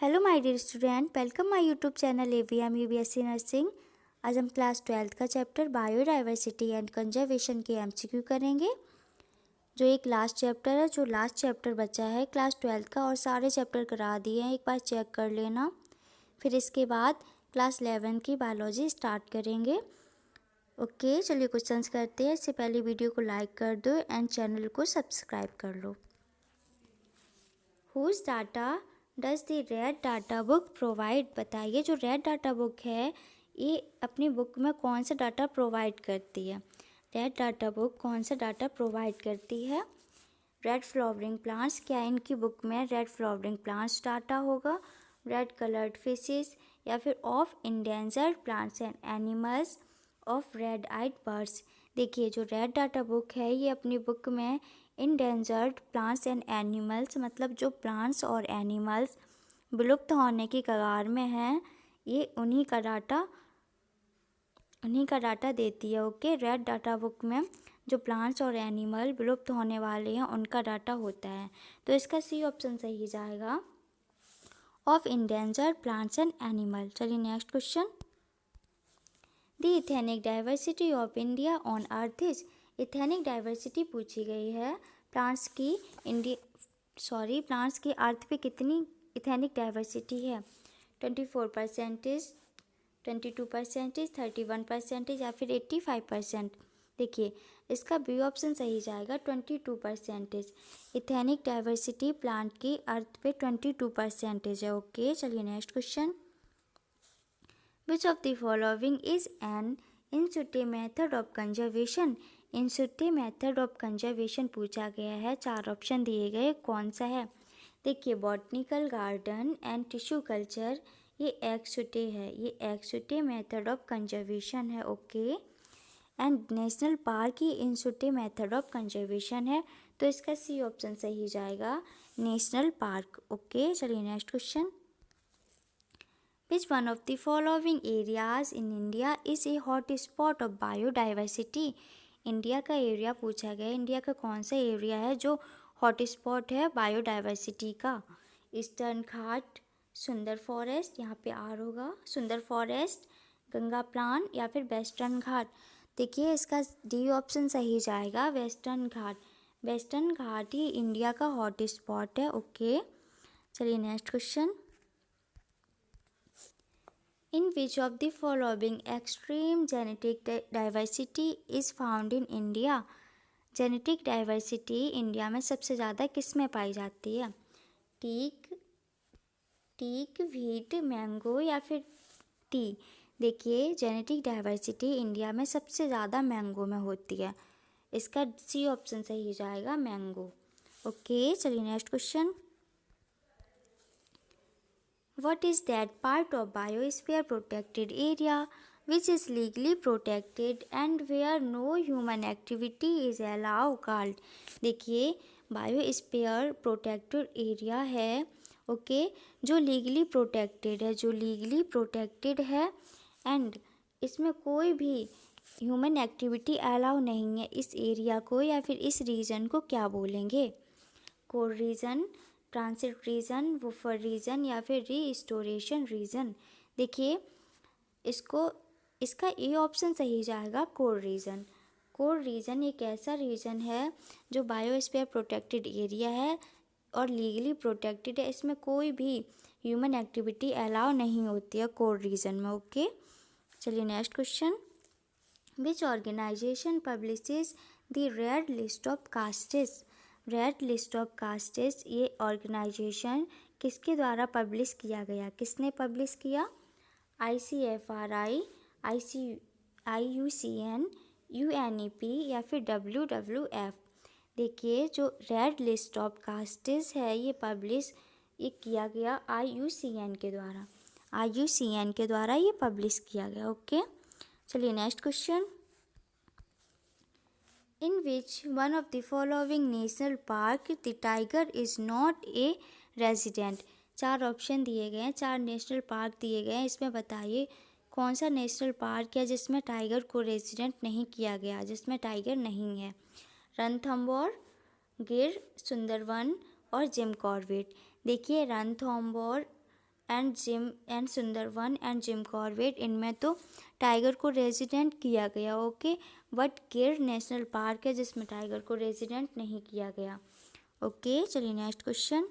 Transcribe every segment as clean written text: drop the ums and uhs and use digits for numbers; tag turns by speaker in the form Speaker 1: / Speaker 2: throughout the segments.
Speaker 1: Hello my dear student, welcome my YouTube channel AVM UBSC nursing. आज हम class 12 का chapter biodiversity and conservation के MCQ करेंगे। जो एक लास्ट चैप्टर है, जो लास्ट चैप्टर बचा है क्लास 12 का, और सारे चैप्टर करा दिए हैं, एक बार चेक कर लेना। फिर इसके बाद क्लास 11 की बायोलॉजी स्टार्ट करेंगे। ओके, चलिए क्वेश्चंस करते हैं। इससे पहले वीडियो को लाइक कर दो एंड चैनल को सब्सक्राइब कर लो। Whose data does the red data book provide? बताइए, जो रेड डाटा बुक है ये अपनी बुक में कौन सा डाटा प्रोवाइड करती है? रेड डाटा बुक कौन सा डाटा प्रोवाइड करती है? रेड फ्लावरिंग प्लांट्स, क्या इनकी बुक में रेड फ्लावरिंग प्लांट्स डाटा होगा? रेड कलर्ड फिशेस, या फिर of endangered plants and animals, of red eyed birds. देखिए, जो रेड डाटा बुक है ये अपनी बुक में इंडेंजर्ड प्लांट्स एंड एनिमल्स, मतलब जो प्लांट्स और एनिमल्स विलुप्त होने की कगार में हैं, ये उन्हीं का डाटा देती है। ओके, रेड डाटा बुक में जो प्लांट्स और एनिमल विलुप्त होने वाले हैं उनका डाटा होता है। तो इसका सी ऑप्शन सही जाएगा, of endangered plants and animal. चलिए next question. The ethnic diversity of India on earth is? Ethnic diversity पूछी गई है। प्लांट्स की अर्थ पे कितनी इथेनिक डाइवर्सिटी है? 24%, 22%, 31% या फिर 85%? देखिए, इसका बी ऑप्शन सही जाएगा, 22%। इथेनिक डाइवर्सिटी प्लांट की अर्थ पे 22% है। ओके, चलिए next question. Which of the following is an in-situ method of conservation? In-situ method of conservation पूछा गया है, 4 ऑप्शन दिए गए, कौन सा है? देखिए, botanical garden and tissue culture, ये एक्स-सिटे है, ये एक्स-सिटे मेथड ऑफ कंजर्वेशन है। ओके, एंड नेशनल पार्क ही इन-सिtu मेथड ऑफ कंजर्वेशन है। तो इसका सी ऑप्शन सही जाएगा, नेशनल पार्क। ओके, चलिए next question. Which one of the following areas in India is a hot spot of biodiversity? India का area पूछा गया है, इंडिया का कौन सा एरिया है जो हॉट स्पॉट है बायोडाइवर्सिटी का? ईस्टर्न घाट, सुंदर फॉरेस्ट, यहाँ पे आर होगा, सुंदर फॉरेस्ट, गंगा प्लान, या फिर वेस्टर्न घाट? देखिए, इसका डी ऑप्शन सही जाएगा, वेस्टर्न घाट। वेस्टर्न घाट ही इंडिया का हॉट स्पॉट है। ओके, चलिए next question. In which of the following extreme genetic diversity is found in India? Genetic diversity India में सबसे ज़्यादा किस में पाई जाती है? टीक, व्हीट, मैंगो या फिर टी? देखिए, जेनेटिक डाइवर्सिटी इंडिया में सबसे ज़्यादा मैंगो में होती है। इसका सी ऑप्शन सही जाएगा, मैंगो। ओके, चलिए next question. What is that part of biosphere protected area which is legally protected and where no human activity is allowed called? देखिए, बायोस्फीयर प्रोटेक्टेड एरिया है, ओके, जो लीगली प्रोटेक्टेड है and इसमें कोई भी human activity allow नहीं है। इस एरिया को या फिर इस रीजन को क्या बोलेंगे? Core region, transit region, buffer region, या फिर रीस्टोरेशन रीजन? देखिए, इसका ए ऑप्शन सही जाएगा, कोर रीजन। कोर रीजन एक ऐसा रीजन है जो बायोस्फीयर प्रोटेक्टेड एरिया है और लीगली प्रोटेक्टेड है, इसमें कोई भी ह्यूमन एक्टिविटी अलाउ नहीं होती है कोर रीजन में। ओके, चलिए next question. Which organisation publishes the red list of castes? Red list of castes, ये ऑर्गेनाइजेशन किसके द्वारा पब्लिश किया गया? किसने पब्लिश किया? ICFRI, IUCN, UNEP या फिर WWF? देखिए, जो रेड लिस्ट ऑफ कास्टेस है ये किया गया IUCN के द्वारा। IUCN के द्वारा ये पब्लिश किया गया। ओके, चलिए next question. In which one of the following national park the tiger is not a resident? 4 option दिए गए हैं, 4 नेशनल पार्क दिए गए हैं, इसमें बताइए कौन सा नेशनल पार्क है जिसमें टाइगर को रेजिडेंट नहीं किया गया, जिसमें टाइगर नहीं है? रणथंभौर, गिर, सुंदरवन और जिम कॉर्बेट? देखिए, Ranthambore and Sundarban and Jim Corbett, इनमें तो टाइगर को रेजिडेंट किया गया, okay. But Gir national park है जिसमें टाइगर को रेजिडेंट नहीं किया गया, ओके। चलिए next question,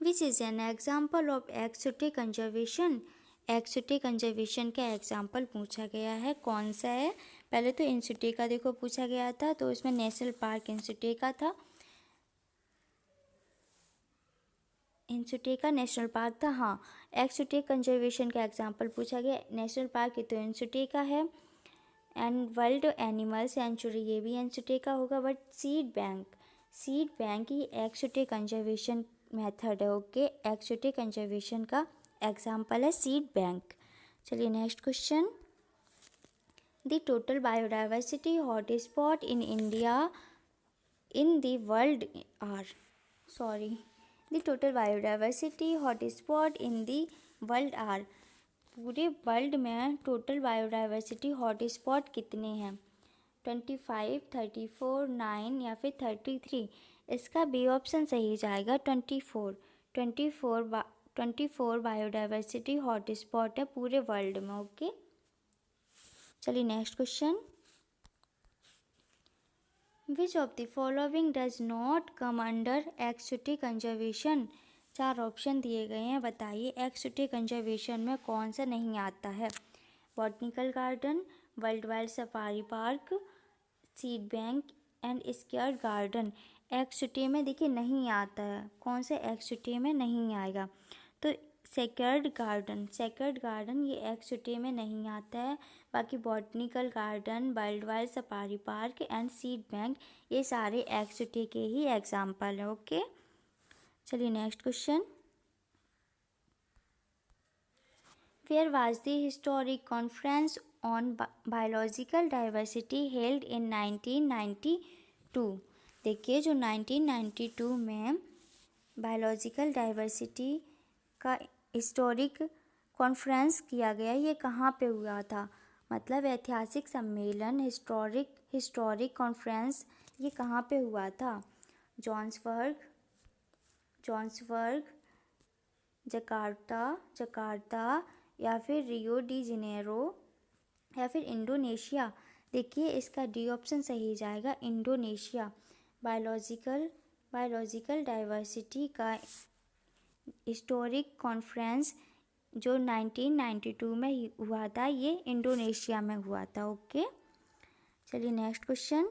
Speaker 1: which is an example of exotic conservation. Exotic conservation का एग्जाम्पल पूछा गया है, कौन सा है। पहले तो इंसुटेका देखो पूछा गया था, तो इसमें नेशनल पार्क इंसुटेका था, इंसुटेका नेशनल पार्क था, हाँ। एक्सोटिक कंजर्वेशन का एग्जाम्पल पूछा गया, नेशनल पार्क ये तो इंसुटेका है, एंड वर्ल्ड एनिमल सेंचुरी ये भी इंसुटेका होगा। बट सीड बैंक ही एक्सोटिक कंजर्वेशन मेथड है, ओके। एक्सोटिक कंजर्वेशन का एग्जाम्पल है सीड बैंक। चलिए next question, the total biodiversity hotspot in India in the world are, the total biodiversity hotspot in the world are, पूरे world में total biodiversity hotspot कितने हैं, 25, 34, 9 या फिर 33। इसका बी ऑप्शन सही जाएगा 24। 24 बायोडाइवर्सिटी हॉटस्पॉट है पूरे वर्ल्ड में, ओके। चलिए next question, which of the following does not come under exotic conservation. 4 option दिए गए हैं, बताइए एक्सोटिक कंजर्वेशन में कौन सा नहीं आता है। Botanical garden, world wild safari park, seed bank and scared garden. Exotic में देखिए नहीं आता है, कौन से एक्सोटिक में नहीं आएगा, तो सेक्रेड गार्डन ये एक्सोटिक में नहीं आता है। बाकी botanical garden, world wide safari park and seed bank ये सारे एक्सोटिक के ही एग्जाम्पल है, ओके। चलिए next question, where was the historic conference on biological diversity held in 1992। देखिए जो 1992 में बायोलॉजिकल डाइवर्सिटी का हिस्टोरिक कॉन्फ्रेंस किया गया, ये कहाँ पे हुआ था, मतलब ऐतिहासिक सम्मेलन, हिस्टोरिक कॉन्फ्रेंस ये कहाँ पे हुआ था। जॉन्सबर्ग, जकार्ता या फिर रियो डी जेनेरो या फिर इंडोनेशिया। देखिए इसका डी ऑप्शन सही जाएगा, इंडोनेशिया। बायोलॉजिकल डाइवर्सिटी का हिस्टोरिक कॉन्फ्रेंस जो 1992 में हुआ था, ये इंडोनेशिया में हुआ था, ओके। चलिए next question,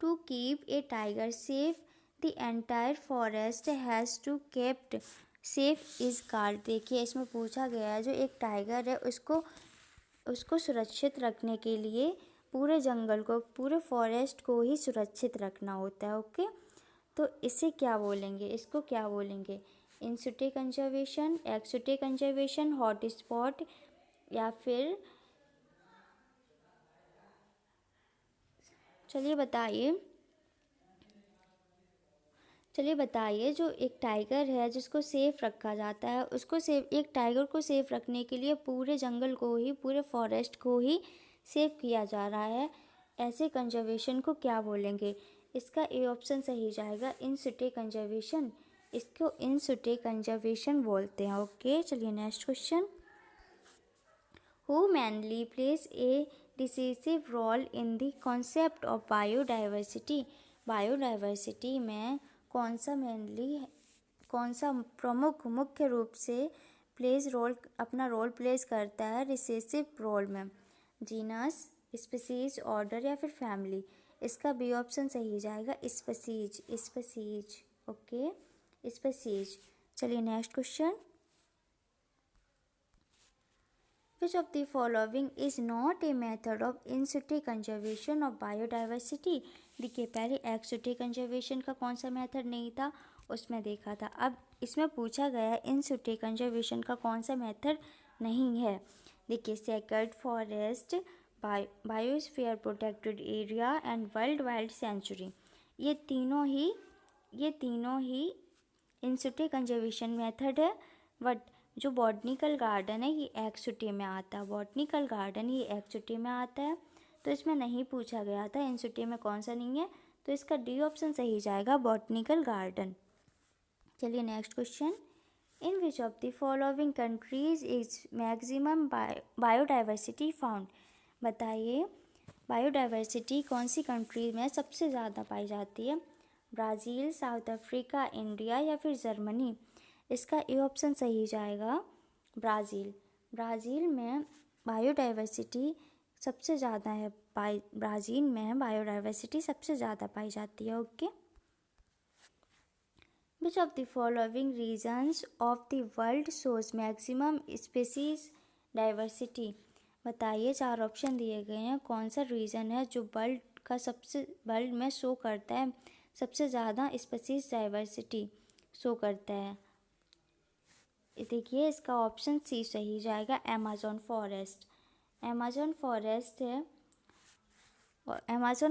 Speaker 1: to keep a tiger safe the entire forest has to kept safe is guard. देखिए इसमें पूछा गया है जो एक टाइगर है उसको सुरक्षित रखने के लिए पूरे जंगल को, पूरे फॉरेस्ट को ही सुरक्षित रखना होता है, ओके। तो इसे क्या बोलेंगे, इसको क्या बोलेंगे, in situ conservation, exotic conservation, hot spot या फिर, चलिए बताइए जो एक टाइगर है जिसको सेफ रखा जाता है, एक टाइगर को सेफ रखने के लिए पूरे जंगल को ही, पूरे फॉरेस्ट को ही सेफ किया जा रहा है, ऐसे कंजर्वेशन को क्या बोलेंगे। इसका ए ऑप्शन सही जाएगा, इंसुटिक कंजर्वेशन, इसको इंसुटिक कंजर्वेशन बोलते हैं, ओके। चलिए next question, who mainly plays a decisive role in the concept of biodiversity. Biodiversity में कौन सा प्रमुख मुख्य रूप से अपना रोल प्लेस करता है रिसेसिव रोल में, जीनस, स्पीसीज, ऑर्डर या फिर फैमिली। इसका बी ऑप्शन सही जाएगा, स्पीसीज, ओके, स्पीसीज। चलिए next question, which of the following is not a method of in-situ conservation of biodiversity। देखिए पहले एक्सोटिक कंजर्वेशन का कौन सा मेथड नहीं था, उसमें देखा था। अब इसमें पूछा गया इन-सिटु कंजर्वेशन का कौन सा मेथड नहीं है। देखिए sacred forest, biosphere protected area and world wild sanctuary, ये तीनों ही इन-सिटु कंजर्वेशन मेथड है। बट जो बॉटनिकल गार्डन है ये एक्सोटी में आता है, तो इसमें नहीं पूछा गया था इंसुटी में कौन सा नहीं है, तो इसका डी ऑप्शन सही जाएगा, बॉटनिकल गार्डन। चलिए next question, in which of the following countries is maximum biodiversity found. बताइए बायोडाइवर्सिटी कौन सी कंट्री में सबसे ज़्यादा पाई जाती है? ब्राज़ील, साउथ अफ्रीका, इंडिया या फिर जर्मनी। इसका ए ऑप्शन सही जाएगा ब्राज़ील। ब्राज़ील में बायोडाइवर्सिटी सबसे ज़्यादा है, ब्राज़ील में बायोडाइवर्सिटी सबसे ज़्यादा पाई जाती है। Okay. Which of the following regions of the world shows maximum species diversity. बताइए 4 ऑप्शन दिए गए हैं, कौन सा रीज़न है जो वर्ल्ड में शो करता है सबसे ज़्यादा स्पीसीज डाइवर्सिटी शो करता है? देखिए इसका ऑप्शन सी सही जाएगा, अमेज़न फॉरेस्ट। अमेज़न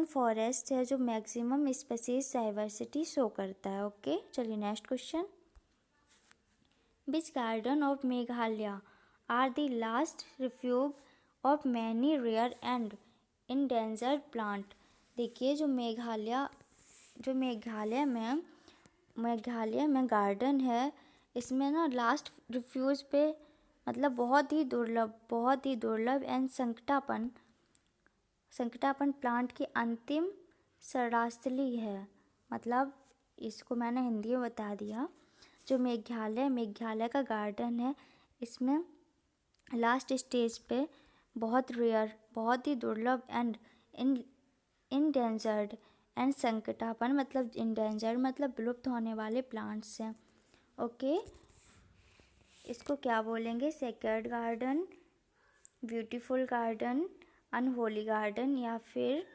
Speaker 1: फॉरेस्ट है जो मैक्सिमम स्पीसीज डाइवर्सिटी शो करता है। ओके, चलिए next question. Which garden of Meghalaya are the last refuge of many rare and endangered plant. देखिए जो मेघालय में गार्डन है, इसमें ना लास्ट रिफ्यूज पे मतलब बहुत ही दुर्लभ एंड संकटापन प्लांट की अंतिम शरणास्थली है। मतलब इसको मैंने हिंदी में बता दिया। जो मेघालय का गार्डन है, इसमें लास्ट स्टेज पे बहुत ही दुर्लभ एंड इंडेंजर्ड एंड संकटापन मतलब इंडेंजर्ड मतलब विलुप्त होने वाले प्लांट्स हैं। ओके, इसको क्या बोलेंगे? Sacred garden, beautiful garden, unholy garden या फिर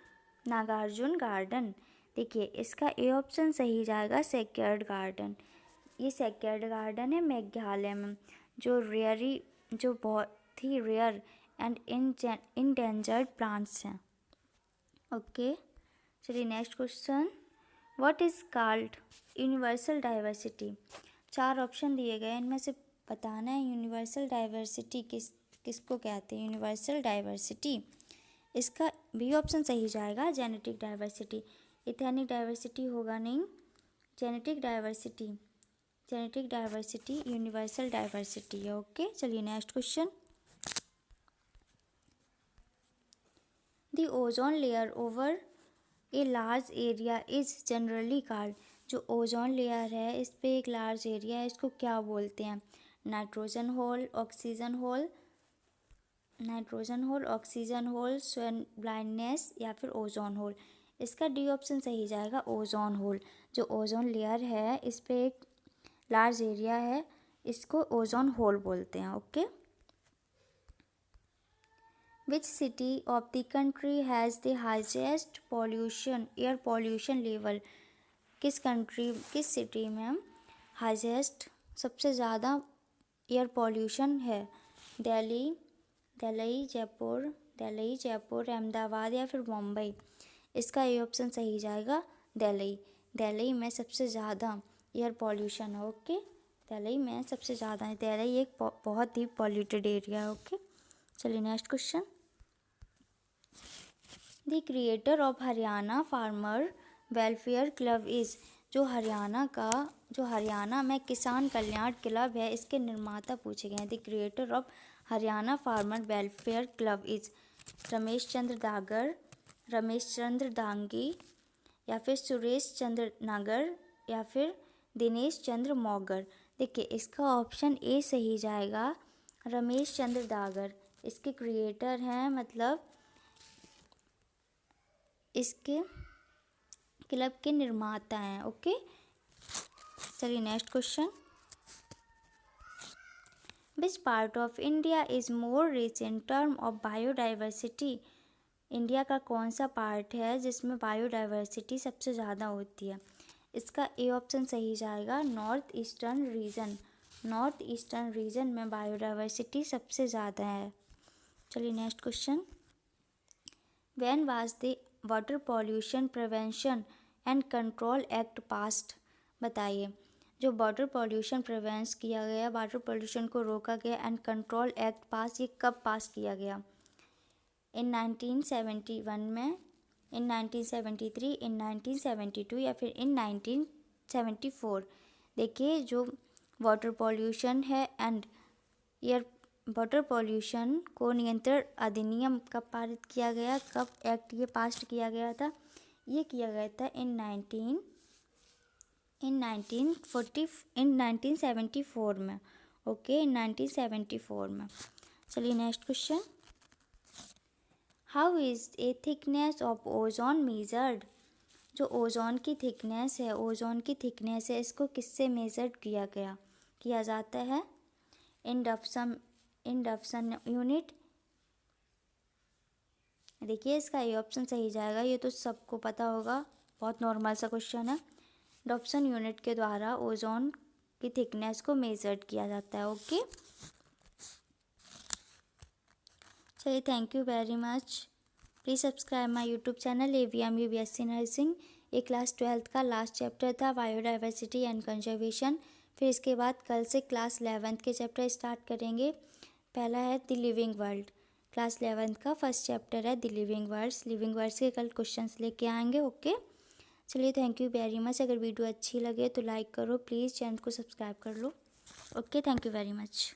Speaker 1: नागार्जुन गार्डन। देखिए इसका ए ऑप्शन सही जाएगा, सेक्रेड गार्डन। ये सेक्रेड गार्डन है मेघालय में, जो बहुत ही रेयर एंड इंडेंजर्ड प्लांट्स हैं। ओके, चलिए next question. What is called universal diversity. 4 option दिए गए, इनमें से बताना है यूनिवर्सल डाइवर्सिटी किसको कहते हैं? यूनिवर्सल डाइवर्सिटी, इसका बी ऑप्शन सही जाएगा, जेनेटिक डाइवर्सिटी। इथेनिक डाइवर्सिटी होगा नहीं, जेनेटिक डाइवर्सिटी यूनिवर्सल डाइवर्सिटी है। ओके, चलिए next question. The ozone layer over a large area is generally called. जो ओजोन लेयर है इस पे एक लार्ज एरिया है, इसको क्या बोलते हैं? नाइट्रोजन होल, ऑक्सीजन होल, सन ब्लाइंडनेस या फिर ओजोन होल। इसका डी ऑप्शन सही जाएगा, ओजोन होल। जो ओजोन लेयर है इस पे एक लार्ज एरिया है, इसको ओजोन होल बोलते हैं। Okay. Which city of the country has the highest air pollution level. किस सिटी में हाईएस्ट सबसे ज़्यादा एयर पॉल्यूशन है? दिल्ली, जयपुर, अहमदाबाद या फिर मुंबई। इसका ए ऑप्शन सही जाएगा, दिल्ली में सबसे ज़्यादा एयर पॉल्यूशन है। ओके, दिल्ली में सबसे ज़्यादा है, दिल्ली एक बहुत ही पॉल्यूटेड एरिया है। ओके, चलिए next question. The creator of Haryana farmer welfare club is. जो हरियाणा में किसान कल्याण क्लब है, इसके निर्माता पूछे गए हैं। The creator of Haryana farmer welfare club is Ramesh Chandra Dangi या फिर सुरेश चंद्र नागर या फिर दिनेश चंद्र मौगर। देखिए इसका ऑप्शन ए सही जाएगा, रमेश चंद्र दागर। इसके क्रिएटर हैं, मतलब इसके क्लब के निर्माता हैं। ओके, चलिए next question. Which part of India is more rich in term of biodiversity. India का कौन सा पार्ट है जिसमें बायोडाइवर्सिटी सबसे ज़्यादा होती है? इसका ए ऑप्शन सही जाएगा, नॉर्थ ईस्टर्न रीजन में बायोडाइवर्सिटी सबसे ज़्यादा है। चलिए next question. When was the water pollution prevention and control act passed. बताइए जो वाटर पॉल्यूशन प्रिवेंस किया गया, वाटर पॉल्यूशन को रोका गया एंड कंट्रोल एक्ट ये कब पास किया गया? इन 1971 में, इन 1973, इन 1972 या फिर इन 1974। देखिए जो वाटर पॉल्यूशन है एंड एयर वाटर पॉल्यूशन को नियंत्रण अधिनियम कब पारित किया गया, कब एक्ट ये पास किया गया था? ये किया गया था इन 1974 में। ओके, इन 1974 में। चलिए next question, how is a thickness of ozone measured? जो ओजोन की थिकनेस है, इसको किससे मेजर किया जाता है? इन डफसन यूनिट। देखिए इसका ये ऑप्शन सही जाएगा, ये तो सबको पता होगा, बहुत नॉर्मल सा क्वेश्चन है। डॉप्सन यूनिट के द्वारा ओजोन की थिकनेस को मेजर्ड किया जाता है। ओके, चलिए thank you very much. Please subscribe my YouTube channel AVM UBSC nursing. ये क्लास 12th का लास्ट चैप्टर था, बायोडाइवर्सिटी एंड कंजर्वेशन। फिर इसके बाद कल से क्लास 11th के चैप्टर स्टार्ट करेंगे। पहला है the living world, class 11th का फर्स्ट चैप्टर है द लिविंग वर्ड्स के कल क्वेश्चंस लेके आएंगे। ओके, चलिए थैंक यू वेरी मच। अगर वीडियो अच्छी लगे तो लाइक करो प्लीज़, चैनल को सब्सक्राइब कर लो। Okay, thank you very much.